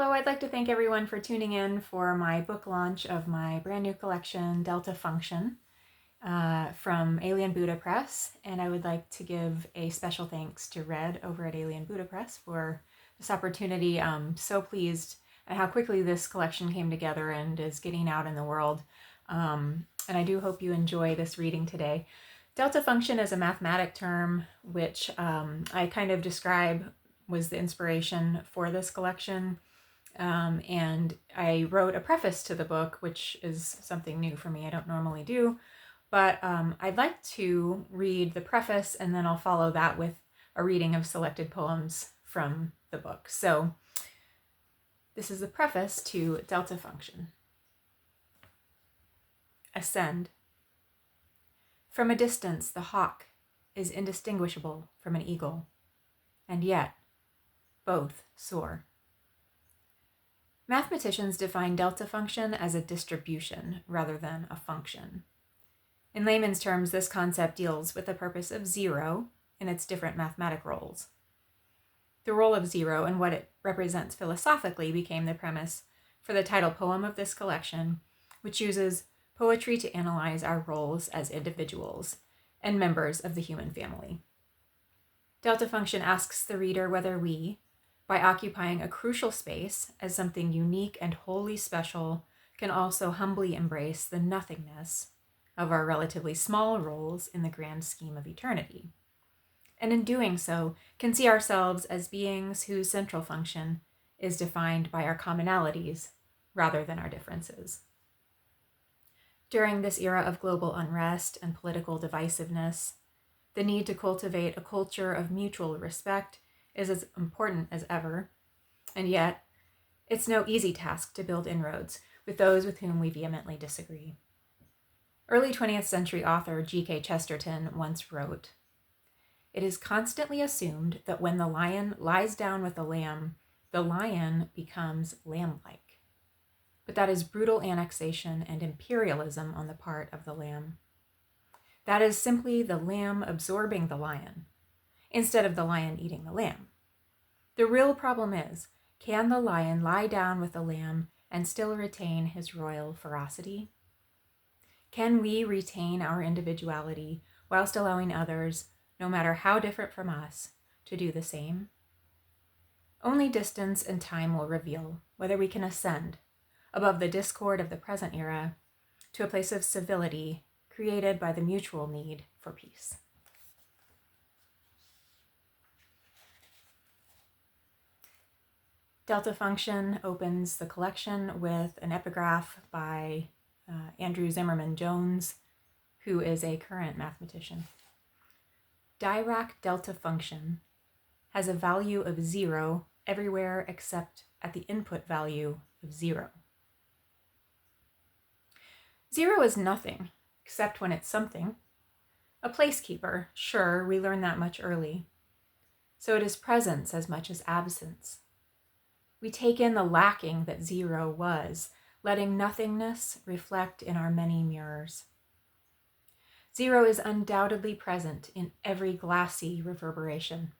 Hello, I'd like to thank everyone for tuning in for my book launch of my brand new collection, Delta Function, from Alien Buddha Press. And I would like to give a special thanks to Red over at Alien Buddha Press for this opportunity. I'm so pleased at how quickly this collection came together and is getting out in the world. And I do hope you enjoy this reading today. Delta function is a mathematic term which I kind of describe was the inspiration for this collection. And I wrote a preface to the book, which is something new for me. I don't normally do, but I'd like to read the preface and then I'll follow that with a reading of selected poems from the book. So this is the preface to Delta Function. Ascend. From a distance, the hawk is indistinguishable from an eagle, and yet both soar. Mathematicians define delta function as a distribution rather than a function. In layman's terms, this concept deals with the purpose of zero in its different mathematic roles. The role of zero and what it represents philosophically became the premise for the title poem of this collection, which uses poetry to analyze our roles as individuals and members of the human family. Delta function asks the reader whether we, by occupying a crucial space as something unique and wholly special, can also humbly embrace the nothingness of our relatively small roles in the grand scheme of eternity. And in doing so, can see ourselves as beings whose central function is defined by our commonalities rather than our differences. During this era of global unrest and political divisiveness, the need to cultivate a culture of mutual respect is as important as ever, and yet it's no easy task to build inroads with those with whom we vehemently disagree. Early 20th century author G.K. Chesterton once wrote, "It is constantly assumed that when the lion lies down with the lamb becomes lamb-like. But that is brutal annexation and imperialism on the part of the lamb. That is simply the lamb absorbing the lion, instead of the lion eating the lamb. The real problem is, can the lion lie down with the lamb and still retain his royal ferocity? Can we retain our individuality whilst allowing others, no matter how different from us, to do the same? Only distance and time will reveal whether we can ascend above the discord of the present era to a place of civility created by the mutual need for peace." Delta Function opens the collection with an epigraph by Andrew Zimmerman Jones, who is a current mathematician. Dirac delta function has a value of 0 everywhere except at the input value of 0. 0 is nothing, except when it's something. A placekeeper, sure, we learn that much early. So it is presence as much as absence. We take in the lacking that 0 was, letting nothingness reflect in our many mirrors. 0 is undoubtedly present in every glassy reverberation.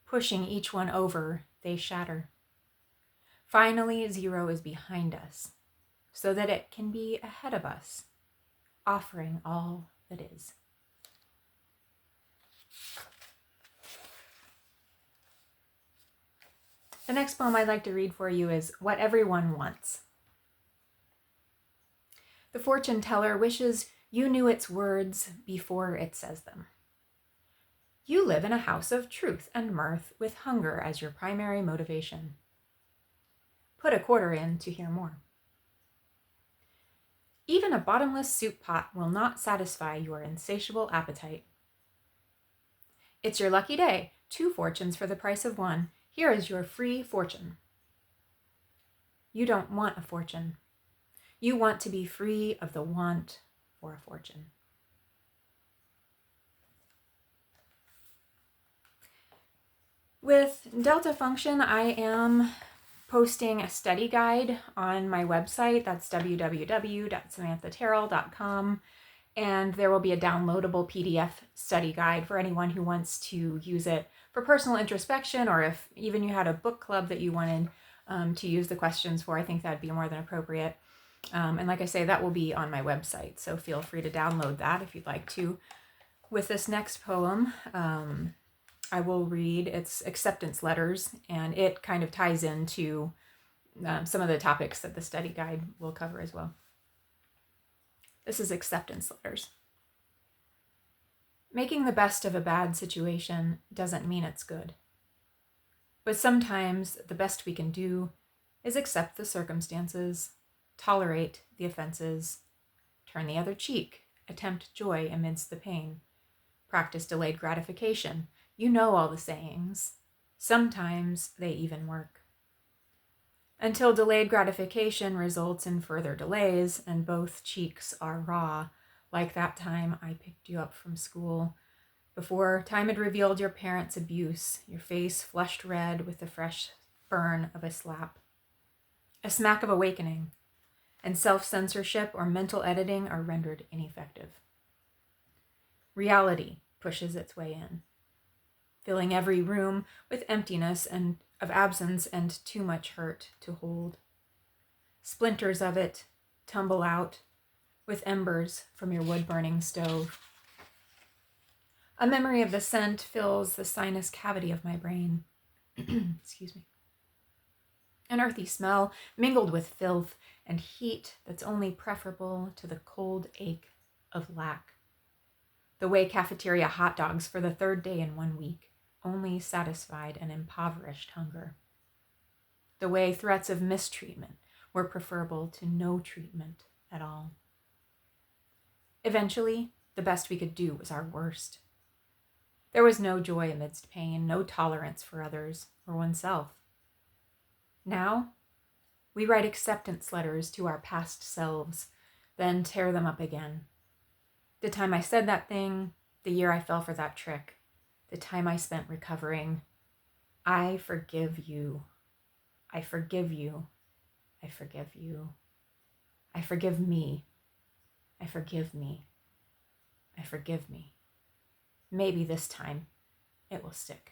Pushing each one over, they shatter. Finally, 0 is behind us, so that it can be ahead of us, offering all that is. The next poem I'd like to read for you is What Everyone Wants. The fortune teller wishes you knew its words before it says them. You live in a house of truth and mirth with hunger as your primary motivation. Put a quarter in to hear more. Even a bottomless soup pot will not satisfy your insatiable appetite. It's your lucky day, 2 fortunes for the price of 1. Here is your free fortune. You don't want a fortune. You want to be free of the want for a fortune. With Delta Function, I am posting a study guide on my website. That's www.samanthaterrell.com. And there will be a downloadable PDF study guide for anyone who wants to use it for personal introspection, or if even you had a book club that you wanted to use the questions for. I think that'd be more than appropriate. And like I say, that will be on my website, so feel free to download that if you'd like to. With this next poem, I will read its acceptance letters, and it kind of ties into some of the topics that the study guide will cover as well. This is acceptance letters. Making the best of a bad situation doesn't mean it's good. But sometimes the best we can do is accept the circumstances, tolerate the offenses, turn the other cheek, attempt joy amidst the pain, practice delayed gratification. You know all the sayings. Sometimes they even work. Until delayed gratification results in further delays and both cheeks are raw, like that time I picked you up from school. Before time had revealed your parents' abuse, your face flushed red with the fresh burn of a slap. A smack of awakening, and self-censorship or mental editing are rendered ineffective. Reality pushes its way in, filling every room with emptiness and of absence and too much hurt to hold. Splinters of it tumble out with embers from your wood-burning stove. A memory of the scent fills the sinus cavity of my brain. Excuse me. An earthy smell mingled with filth and heat that's only preferable to the cold ache of lack. The way cafeteria hot dogs for the third day in 1 week only satisfied an impoverished hunger. The way threats of mistreatment were preferable to no treatment at all. Eventually, the best we could do was our worst. There was no joy amidst pain, no tolerance for others or oneself. Now, we write acceptance letters to our past selves, then tear them up again. The time I said that thing, the year I fell for that trick, the time I spent recovering. I forgive you. I forgive you. I forgive you. I forgive me. I forgive me. I forgive me. Maybe this time it will stick.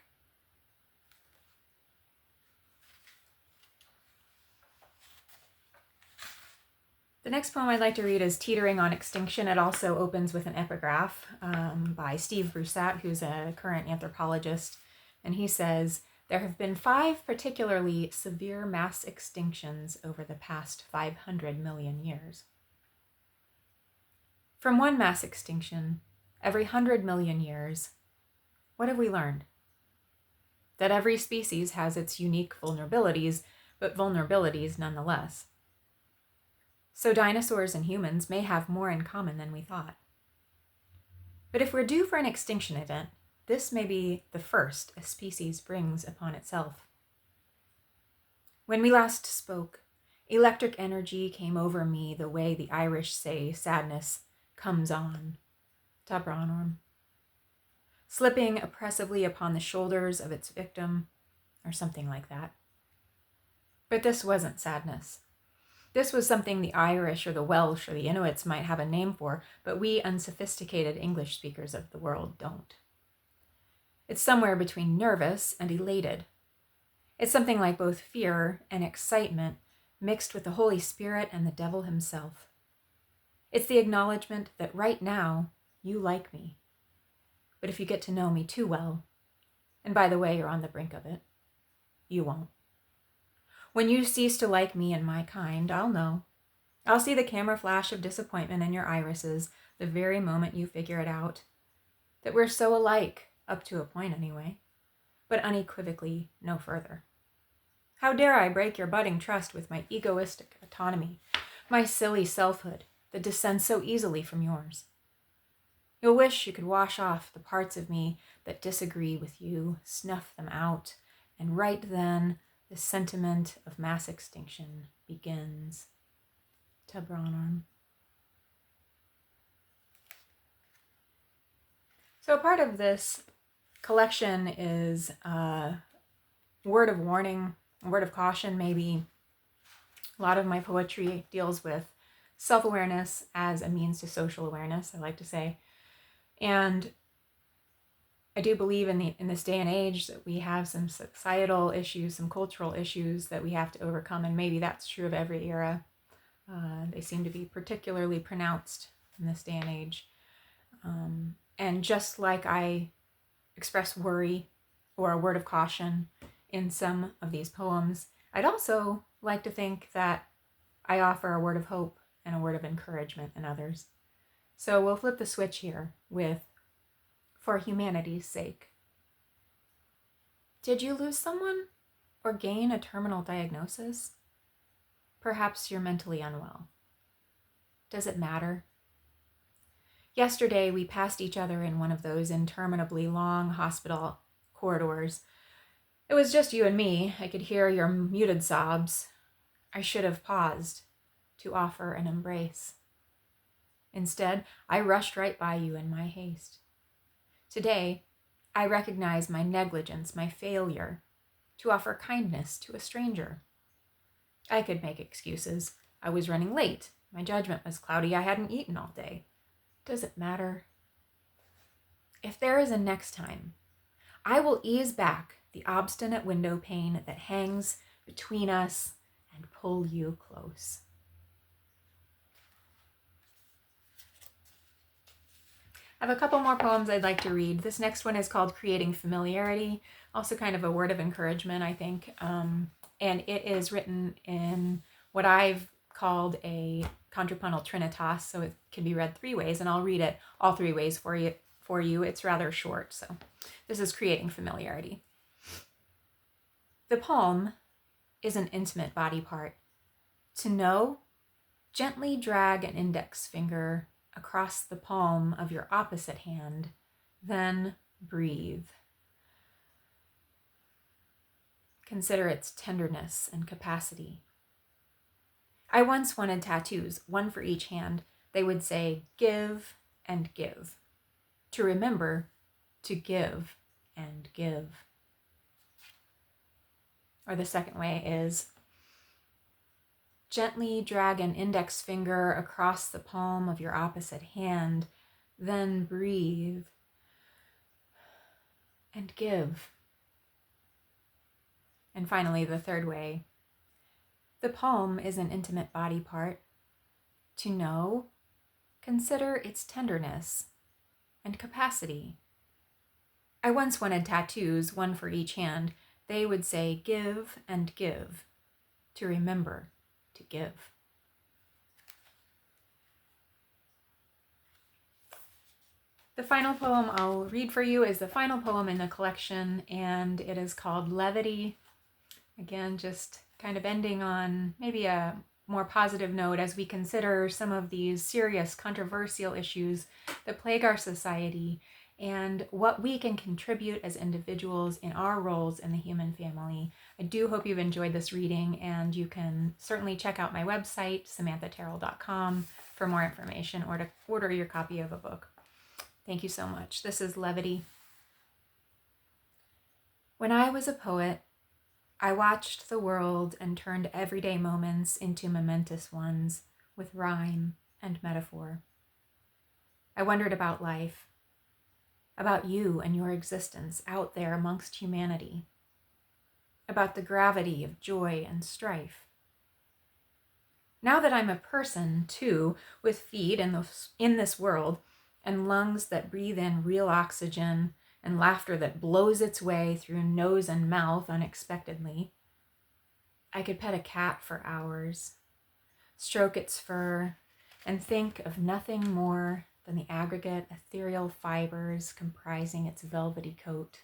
The next poem I'd like to read is Teetering on Extinction. It also opens with an epigraph by Steve Brusat, who's a current anthropologist. And he says, there have been 5 particularly severe mass extinctions over the past 500 million years. From one mass extinction, every 100 million years, what have we learned? That every species has its unique vulnerabilities, but vulnerabilities nonetheless. So dinosaurs and humans may have more in common than we thought. But if we're due for an extinction event, this may be the first a species brings upon itself. When we last spoke, electric energy came over me the way the Irish say sadness comes on, ta branorm, slipping oppressively upon the shoulders of its victim, or something like that. But this wasn't sadness. This was something the Irish or the Welsh or the Inuits might have a name for, but we unsophisticated English speakers of the world don't. It's somewhere between nervous and elated. It's something like both fear and excitement mixed with the Holy Spirit and the devil himself. It's the acknowledgement that right now you like me. But if you get to know me too well, and by the way, you're on the brink of it, you won't. When you cease to like me and my kind, I'll know. I'll see the camera flash of disappointment in your irises the very moment you figure it out. That we're so alike, up to a point anyway, but unequivocally no further. How dare I break your budding trust with my egoistic autonomy, my silly selfhood that descends so easily from yours? You'll wish you could wash off the parts of me that disagree with you, snuff them out, and right then the sentiment of mass extinction begins. Ta branorm. So part of this collection is a word of warning, a word of caution maybe. A lot of my poetry deals with self-awareness as a means to social awareness, I like to say. And I do believe in this day and age that we have some societal issues, some cultural issues that we have to overcome, and maybe that's true of every era. They seem to be particularly pronounced in this day and age. And just like I express worry or a word of caution in some of these poems, I'd also like to think that I offer a word of hope and a word of encouragement in others. So we'll flip the switch here with "For humanity's sake." Did you lose someone or gain a terminal diagnosis? Perhaps you're mentally unwell. Does it matter? Yesterday, we passed each other in one of those interminably long hospital corridors. It was just you and me. I could hear your muted sobs. I should have paused to offer an embrace. Instead, I rushed right by you in my haste. Today, I recognize my negligence, my failure to offer kindness to a stranger. I could make excuses. I was running late. My judgment was cloudy. I hadn't eaten all day. Does it matter? If there is a next time, I will ease back the obstinate window pane that hangs between us and pull you close. I have a couple more poems I'd like to read. This next one is called "Creating Familiarity," also kind of a word of encouragement, I think. And it is written in what I've called a contrapuntal trinitas, so it can be read three ways, and I'll read it all three ways for you. It's rather short, so this is "Creating Familiarity." The palm is an intimate body part. To know, gently drag an index finger across the palm of your opposite hand, then breathe. Consider its tenderness and capacity. I once wanted tattoos, one for each hand. They would say, "Give and give." To remember to give and give. Or the second way is, gently drag an index finger across the palm of your opposite hand, then breathe and give. And finally, the third way, the palm is an intimate body part. To know, consider its tenderness and capacity. I once wanted tattoos, one for each hand. They would say, "Give and give." To remember to give. The final poem I'll read for you is the final poem in the collection, and it is called "Levity." Again, just kind of ending on maybe a more positive note as we consider some of these serious, controversial issues that plague our society and what we can contribute as individuals in our roles in the human family. I do hope you've enjoyed this reading, and you can certainly check out my website, samanthaterrell.com, for more information or to order your copy of a book. Thank you so much. This is "Levity." When I was a poet, I watched the world and turned everyday moments into momentous ones with rhyme and metaphor. I wondered about life, about you and your existence out there amongst humanity, about the gravity of joy and strife. Now that I'm a person, too, with feet in this world and lungs that breathe in real oxygen and laughter that blows its way through nose and mouth unexpectedly, I could pet a cat for hours, stroke its fur, and think of nothing more than the aggregate ethereal fibers comprising its velvety coat,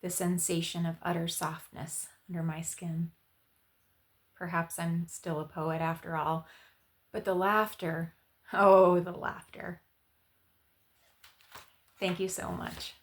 the sensation of utter softness under my skin. Perhaps I'm still a poet after all, but the laughter, oh, the laughter. Thank you so much.